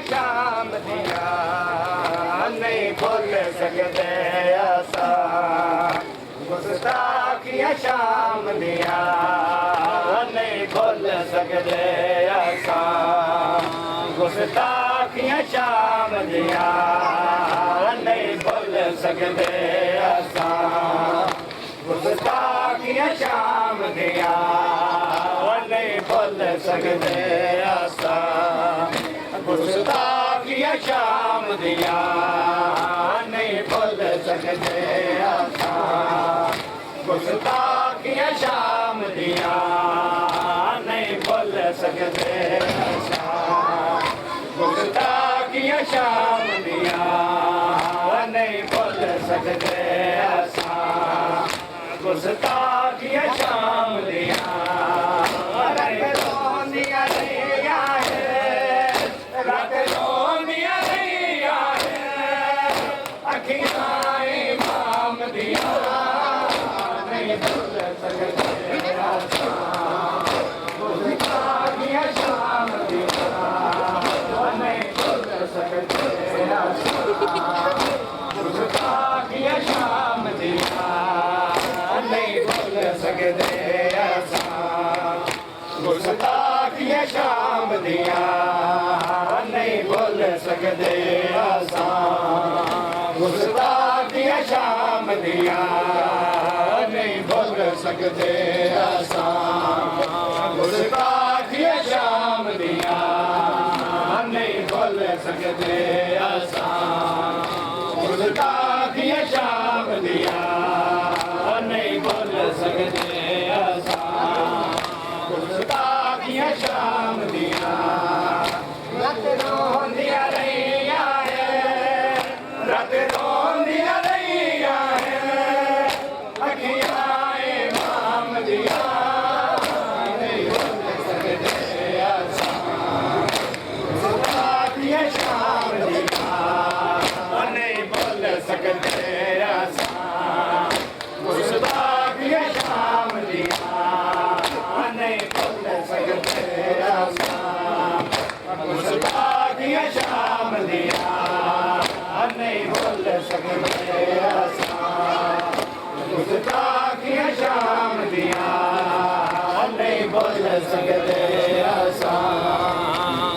शाम दिया नहीं भूल सकते ऐसा गुस्ताखियाँ शाम दिया नहीं भूल सकते ऐसा गुस्ताखियाँ शाम दिया नहीं भूल सकते ऐसा गुस्ताखियाँ शाम दिया नहीं भूल सकते ऐसा गुस्ताखियाँ शाम दिया नहीं भूल सकते ऐसा गुस्ताखियाँ शाम दिया नहीं भूल सकते ऐसा गुस्ताखियाँ शाम दिया नहीं भूल सकते ऐसा गुस्ताखियाँ शाम दिया गुस्ताखियाँ शाम दिया नहीं भूल सकते ऐसा गुस्ताखियाँ शाम दिया नहीं भूल सकते ऐसा गुस्ताखियाँ शाम दिया नहीं भूल सकते ऐसा गुस्ताखियाँ शाम दिया नहीं भूल सकते ऐसा गुस्ताखियाँ शाम दिया रत रोंदिया रैया है रत रोंदिया रैया है अखियाँ इमाम दिया नहीं भूल सकते ऐसा गुस्ताखियाँ शाम दिया नहीं भूल सकते ऐसा गुस्ताखियाँ शाम दिया नहीं भूल सकते ऐसा गुस्ताखियाँ शाम दिया नहीं भूल सकते ऐसा गुस्ताखियाँ शाम दिया नहीं भूल सकते ऐसा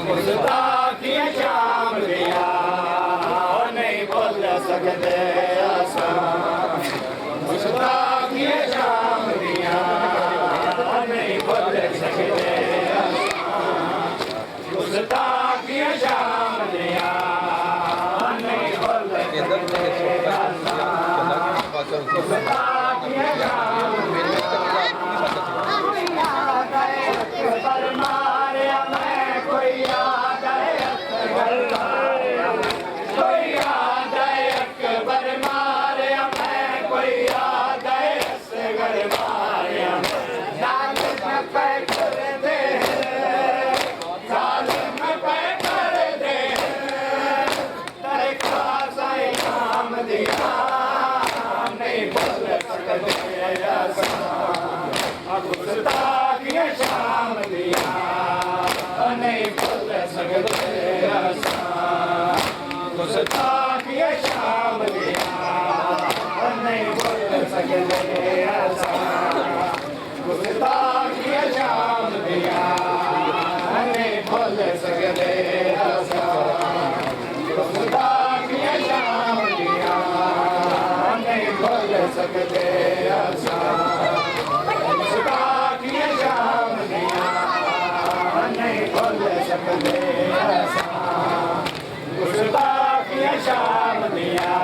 गुस्ताखियाँ शाम दिया नहीं भूल सकते ऐसा गुस्ताखियाँ शाम दिया नहीं भूल सकते गुस्ताखियाँ शाम दिया नहीं भूल गुस्ताखियाँ शाम पर मारिया मैं कोई याद है कोई याद है अकबर मारिया मैं कोई याद है असगर मारिया नहीं भूल सकते नहीं भुल सकते असां गुस्ताखिया शाम दिया नहीं भुल सकते असां गुस्ताखिया शाम दिया नहीं भुल सकते असां गुस्ताखिया शाम दिया नहीं भुल सकते असां गुस्ताखिया शाम दिया नहीं भुल सकते असां गुस्ताखिया शाम दिया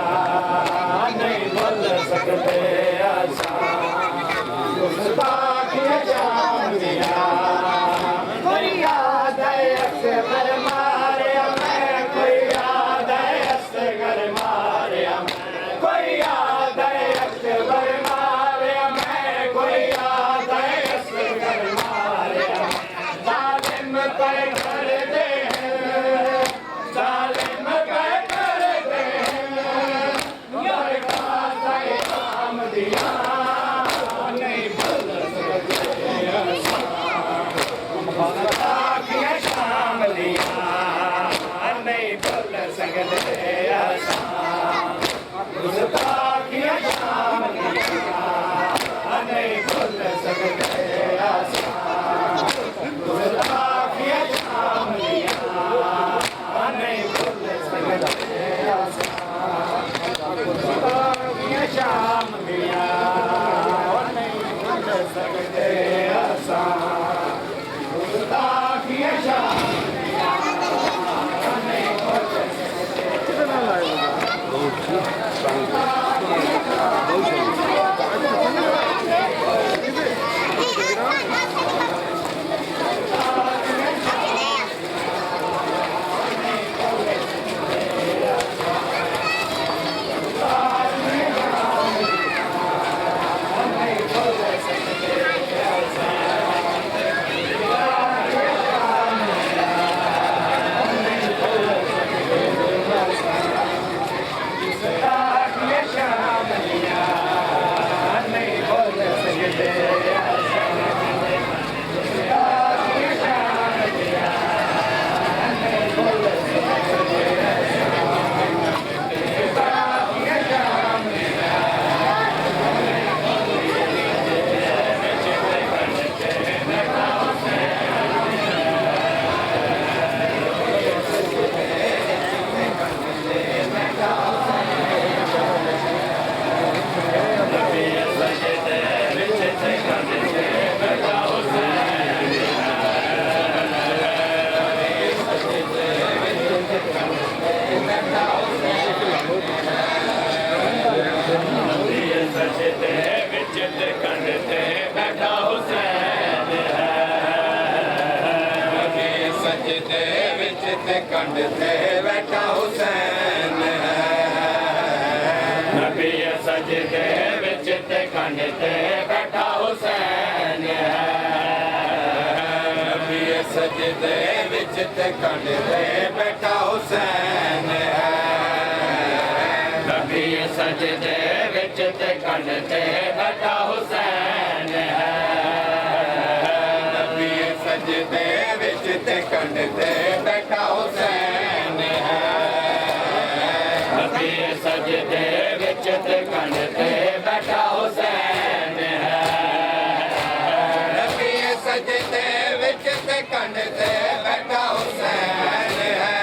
नहीं भुल सकते असां गुस्ताखिया शाम दिया कोई याद है असगर मारिया मैं कोई याद है असगर मारिया कोई याद है असगर मारिया मैं कोई याद है असगर मारिया जालिम पर करते हैं जालिम पर करते हैं यार का काम दिया नहीं भूल सकते गुस्ताखिया शाम दिया नहीं भूल सकते गुस्ताखिया शाम दिया नहीं भूल सकते गुस्ताखिया शाम दिया नहीं भूल सकते गुस्ताखिया शाम दिया नहीं भूल सकते गुस्ताखिया शाम दिया नहीं भूल गुस्ताखिया शाम दिया नहीं भूल सकते गुस्ताखिया शाम दिया नहीं भूल सकते गुस्ताखिया शाम दिया सजदे विच ते कंधे बैठा हुसैन है सजदे विच ते कंधे बैठा हुसैन है नबी सजदे विच ते कंधे बैठा हुसैन है नबी सजदे विच ते कंधे बैठा हुसैन है नबी सजदे विच ते कंधे बैठा हुसैन है नबी सजदे विच ते कंधे बैठा हुसैन है नबी सजदे विच ते कंधे बैठा हुसैन है नबी सजदे विच ते कंधे बैठा हुसैन है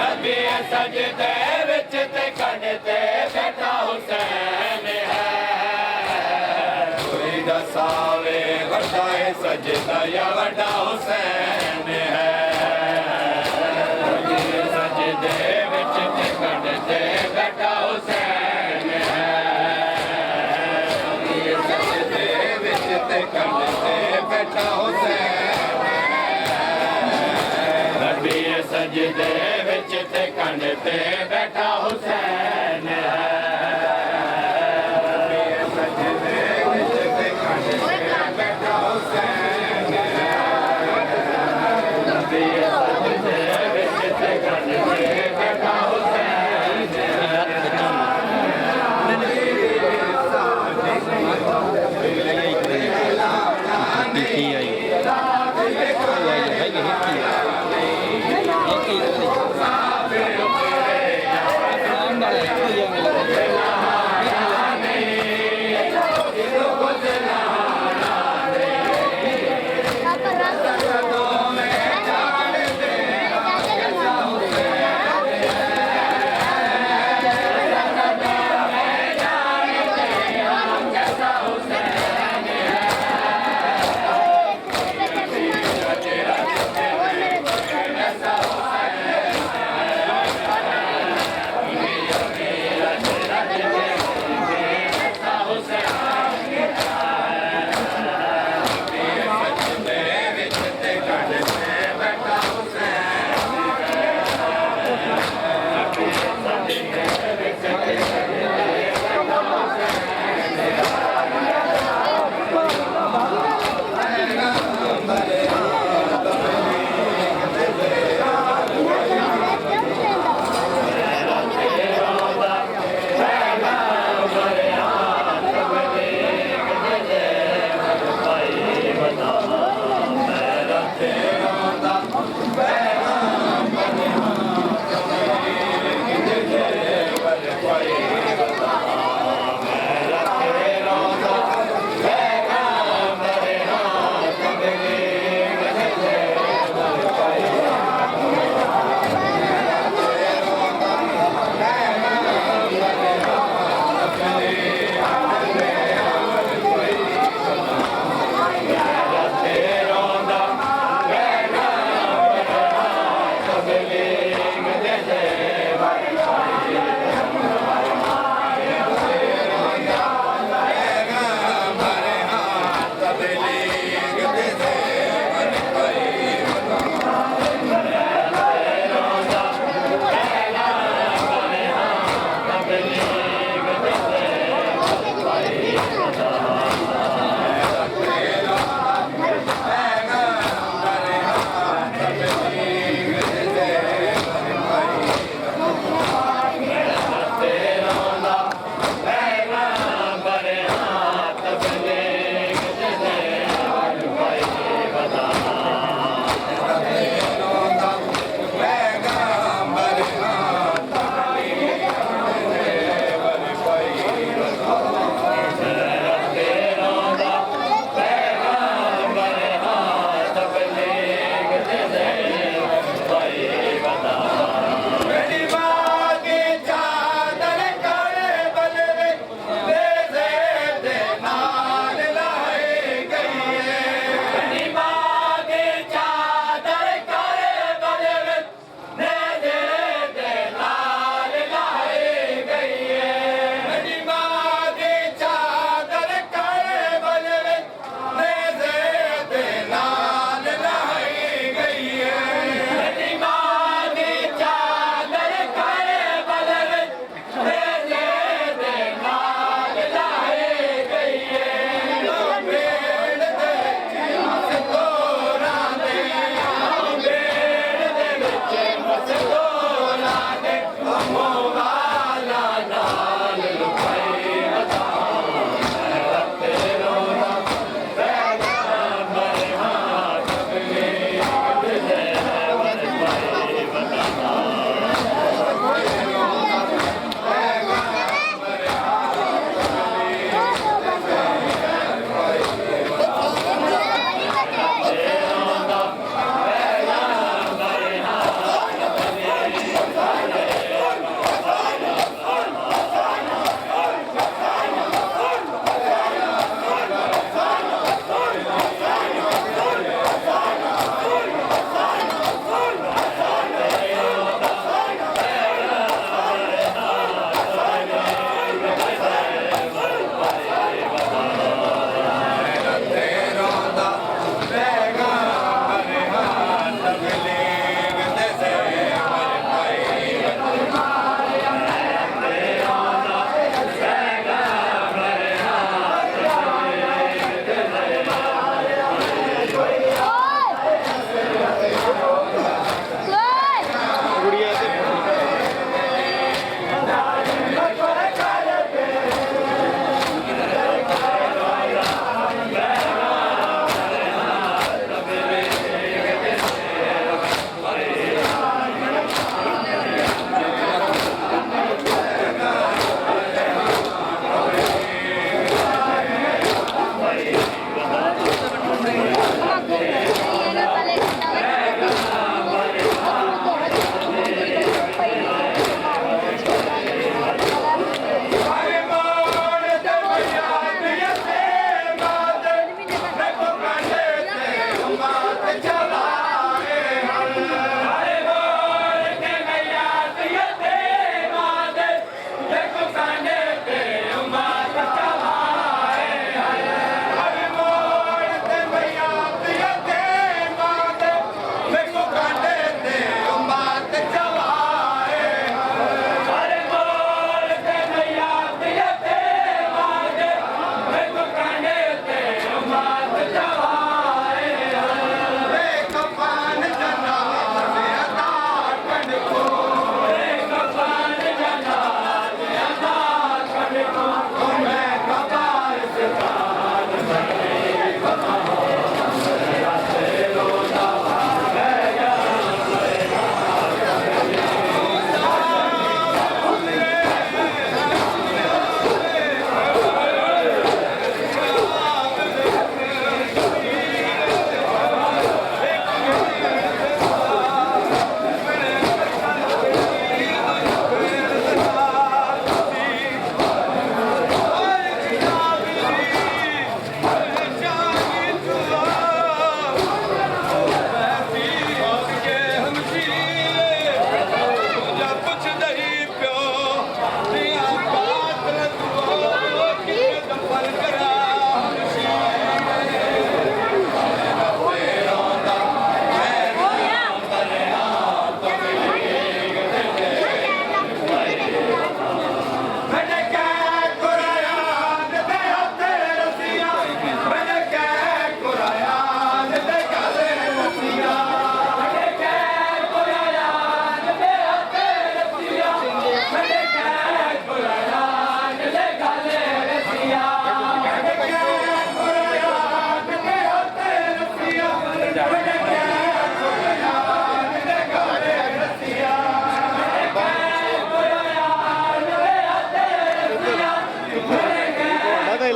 नबी सजदे विच ते कंधे बैठा हुसैन है कोई दसावे वड्डा है सजदा या वड्डा हुसैन है सजदे विच ते कंधे बैठा हुसैन है सजदे विच ते कंधे बैठा हुसैन नबी सजदे विच ते कंधे बैठा हुसैन है सजदे विच ते कंधे बैठा हुसैन है नबी सजदे विच ते कंधे बैठा हुसैन है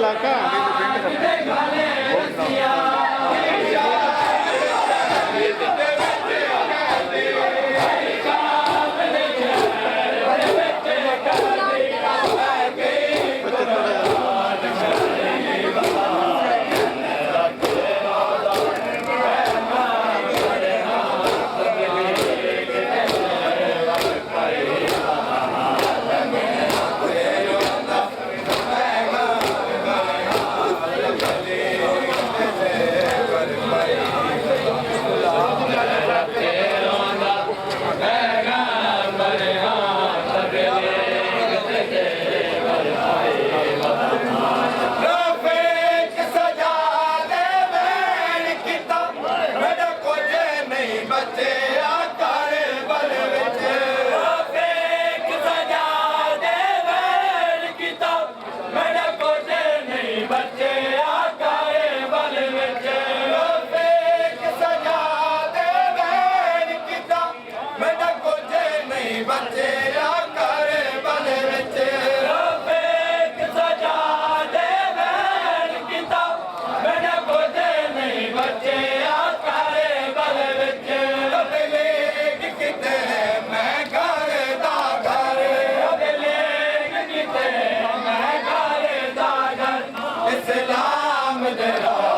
ਇਲਾਕਾ ਰਫੀਕ ਸਜਾ ਦੇ ਵੈਣ ਕੀਤਾ ਮੇਰਾ ਕੁਝ ਨਹੀਂ ਬਚਿਆ ਘਰ ਬਲ ਵਿੱਚ ਰਫੀਕ ਸਜਾ ਦੇ ਵੈਣ ਕੀਤਾ ਮੇਰਾ ਕੁਝ ਨਹੀਂ ਬਚਿਆ ਘਰ ਬਲ ਵਿੱਚ ਰਫੀਕ ਸਜਾ ਦੇ ਵੈਣ ਕੀਤਾ ਮੇਰਾ ਕੁਝ ਨਹੀਂ ਬਚਿਆ ਘਰ ਬਲ ਵਿੱਚ ਰਫੀਕ ਸਜਾ ਦੇ ਵੈਣ ਕੀਤਾ ਮੇਰਾ ਕੁਝ ਨਹੀਂ ਬਚਿਆ ਘਰ ਬਲ ਵਿੱਚ ਅਬਲੇਗ ਕਿਤੇ ਮੈਂ ਘਰ ਦਾ ਘਰ ਅਬਲੇਗ ਕਿਤੇ ਮੈਂ ਘਰ ਦਾ ਘਰ ਇਸਲਾਮ ਦੇ ਰਾਜ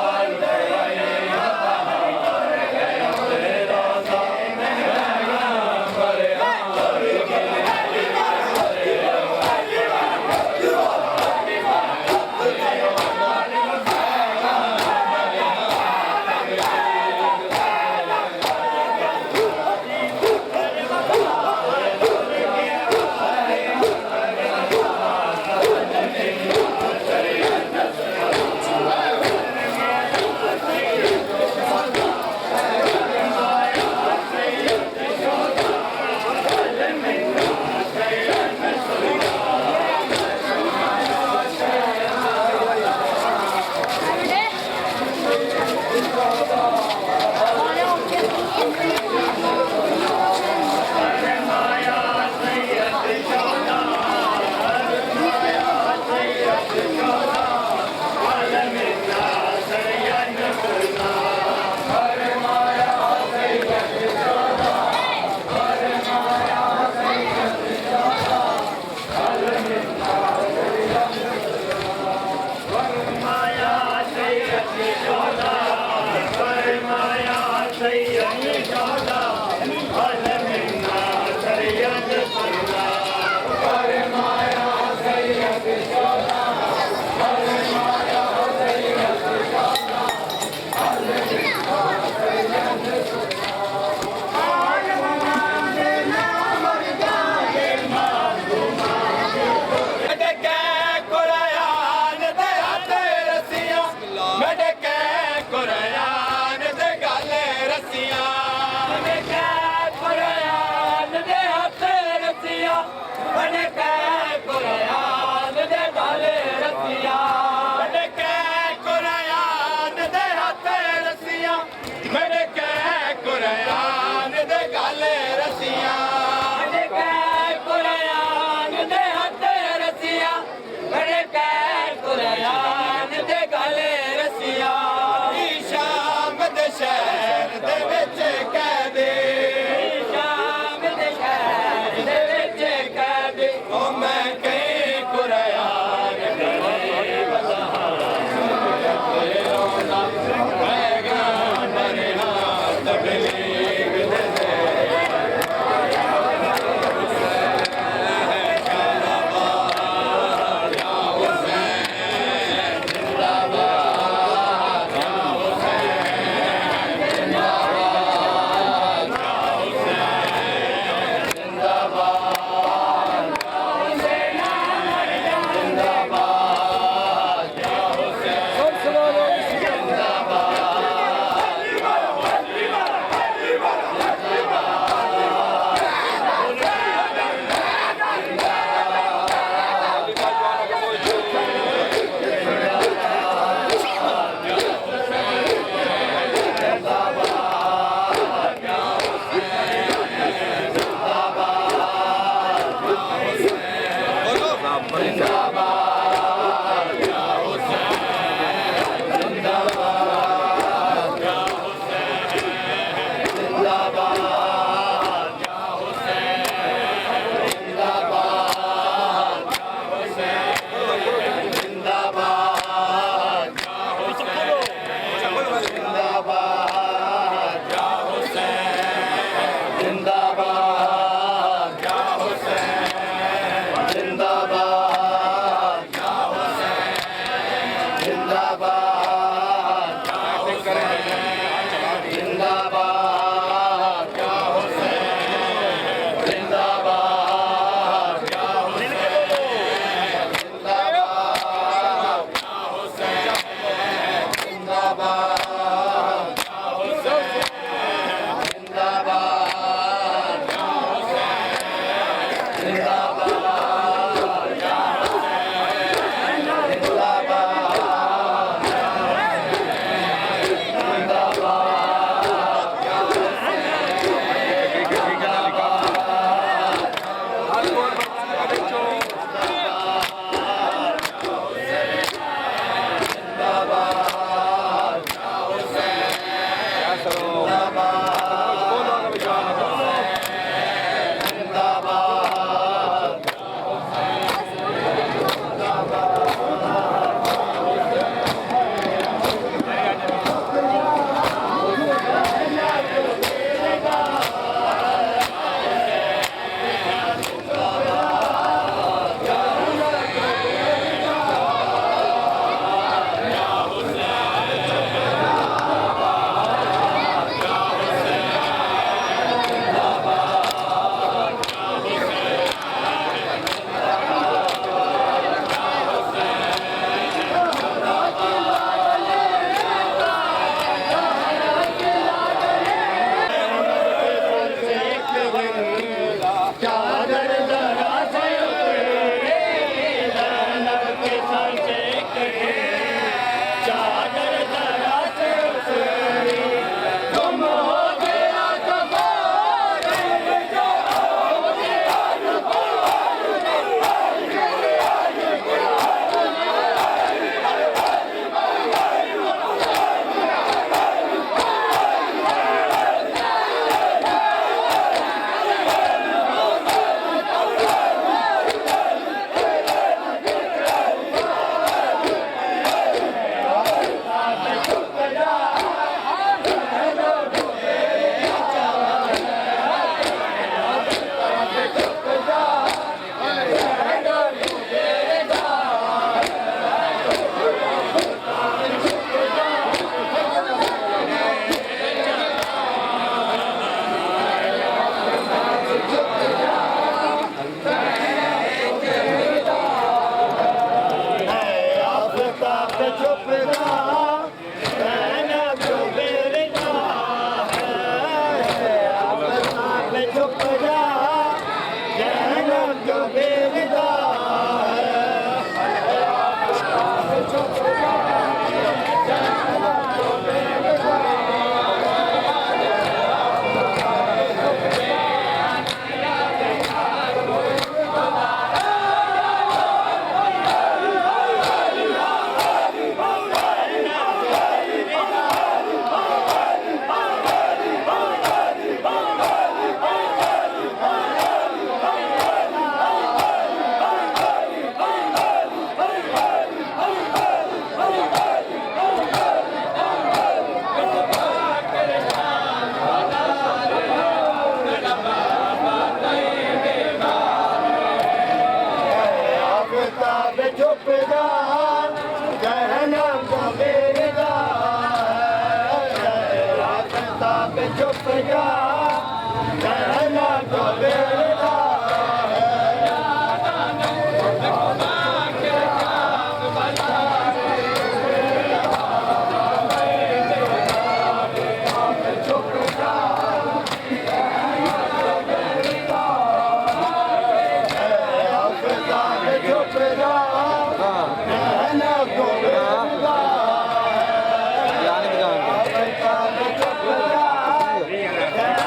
Yeah.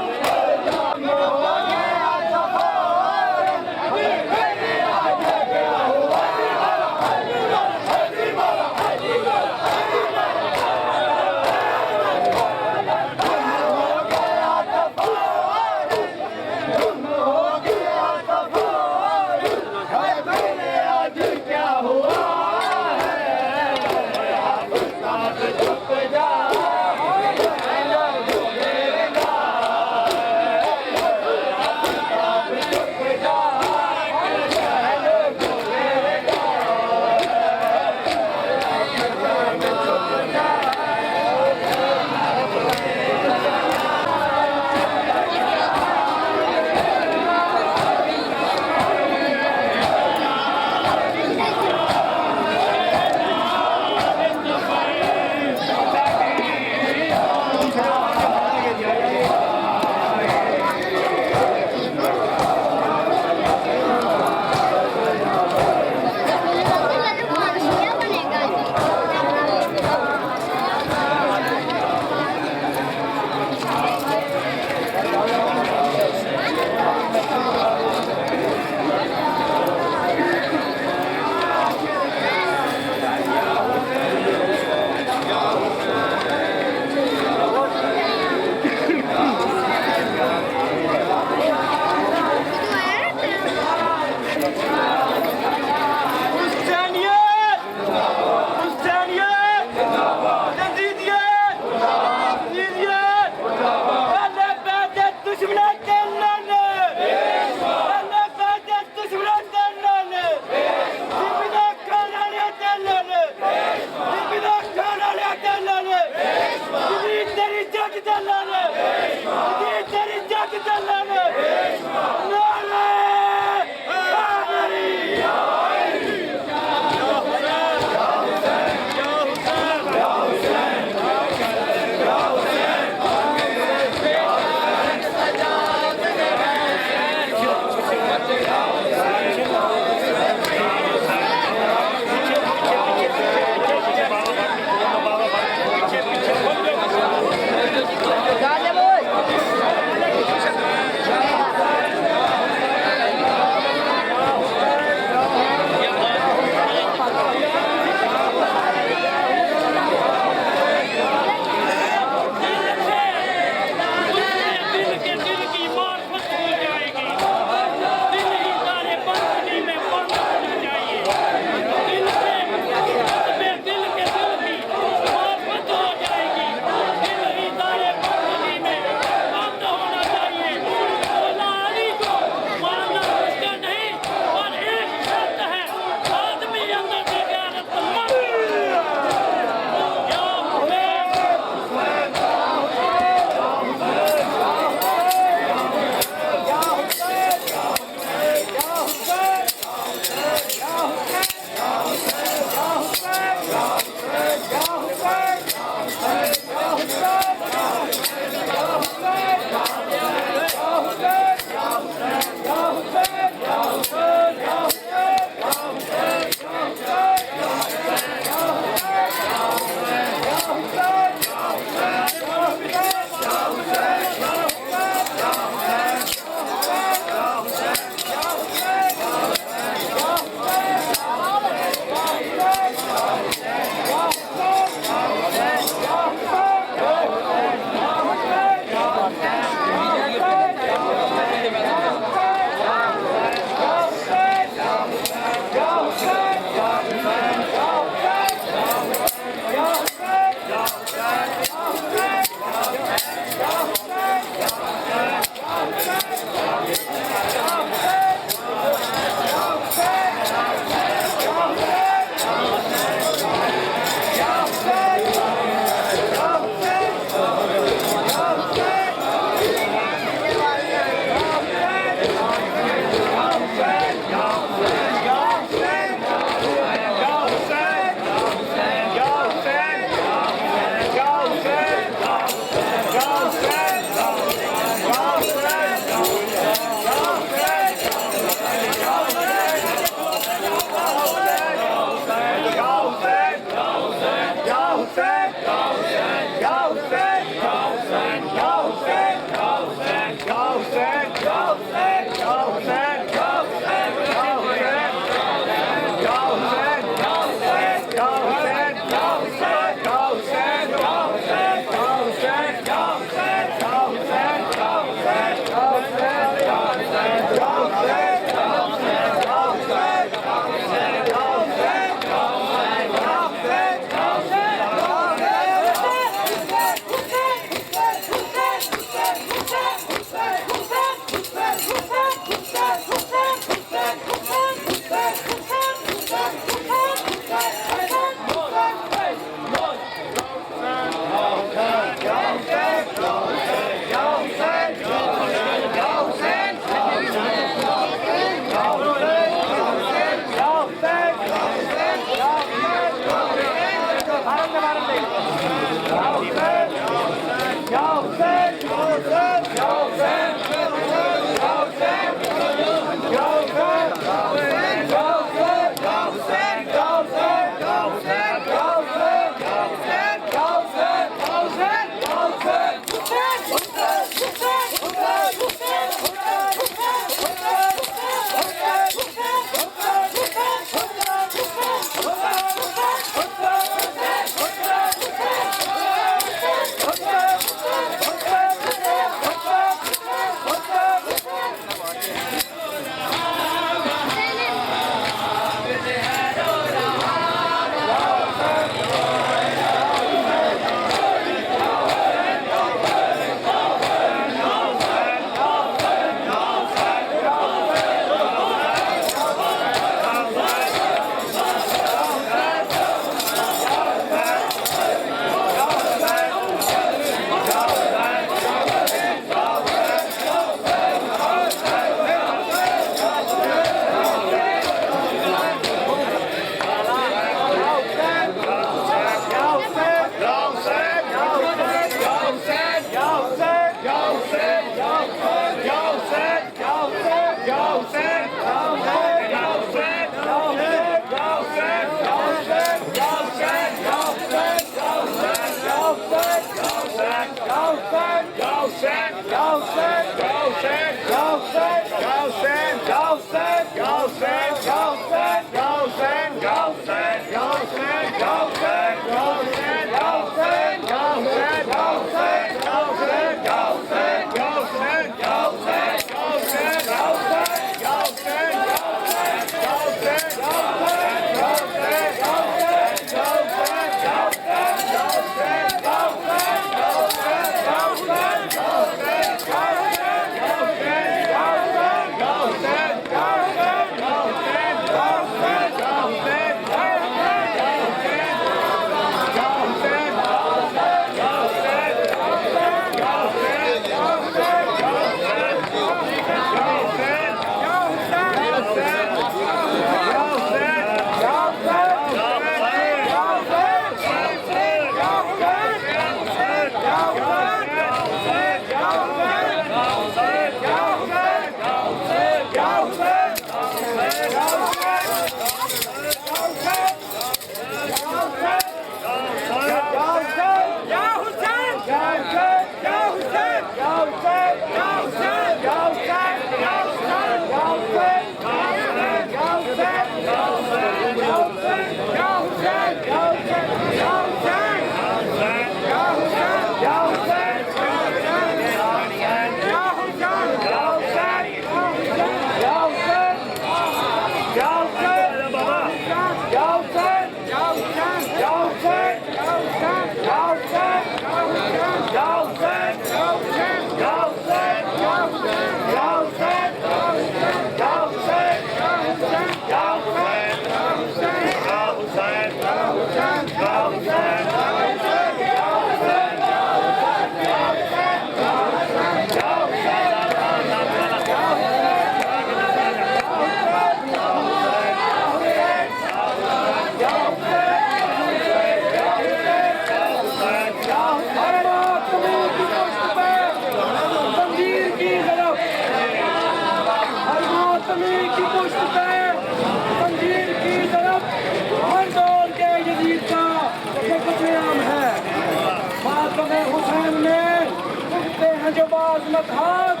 जो बाज़मत हाथ,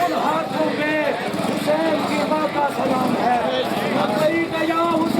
उन हाथों पे हुसैन की माँ का सलाम है। लब्बैक या हुसैन।